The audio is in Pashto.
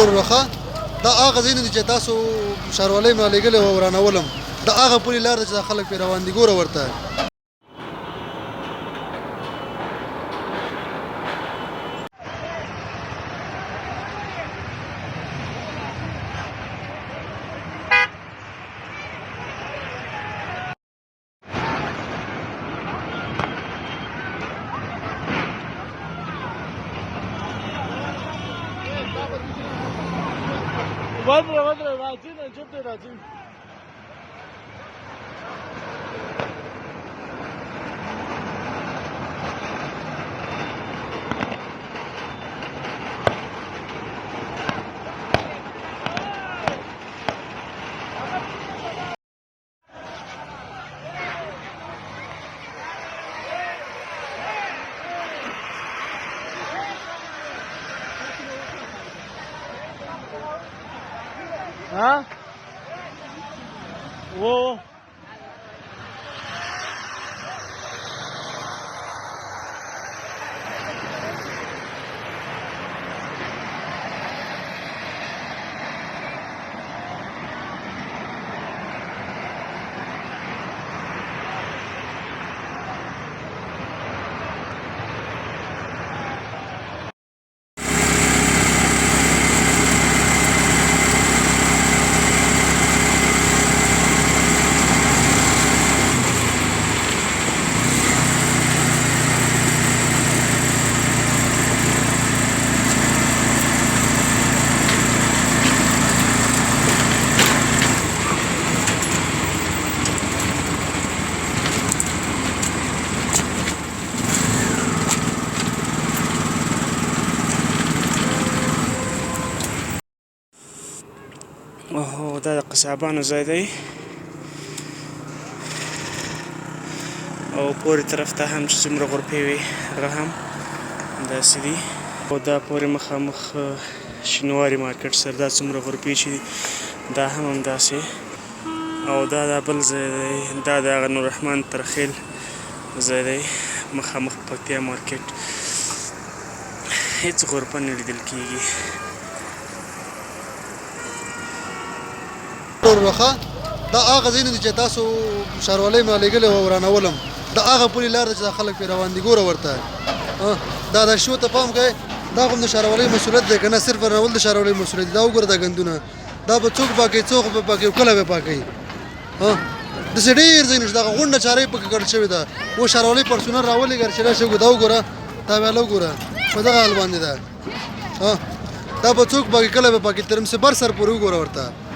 ورخه دا هغه ځای نه دی چې تاسو ښاروالۍ ما لېږلې وه ورانولم دا هغه پولې لار ده چې دا خلک پرې روان دي ګوره ورته ودره راځي نه جبته راځي ها वो اوه دا د قصابانو ځای دی او پورې طرف ته هم چې څومره غرفې وي هغه هم داسې دي او دا پورې مخامخ شینواري مارکیټ سره دا څومره غرفې چې دي دا هم همداسې او دا بل ځای دی دا د هغه نوررحمن ترخیل ځای دی مخامخ پکتیا مارکیټ هېڅ غرفه نه لیدل کېږي ورخه دا هغه ځای نه دی چې تاسو ښاروالۍ ما لېږلې وه ورانولم دا هغه پولې لار ده چې دا خلک پرې روان دي ګوره ورته دا د شو ته پام کوئ دا خو هم د ښاروالۍ مسؤلیت دی که نه صرف رانول د ښاروالۍ مسؤلیت دی دا وګوره دا ګندونه دا به څوک پاکوي څوک به پاکوي او کله به پاکوي داسې ډېر ځای نشته دغه غونډه چاره یې پکې ګډ شوې ده اوس ښاروالۍ پرسونل راولېږه چې راشي دا وګوره دا ویاله وګوره په دغه حال باندې ده دا به څوک پاکوي کله به پاکوي تر مسبر سر پورې وګوره ورته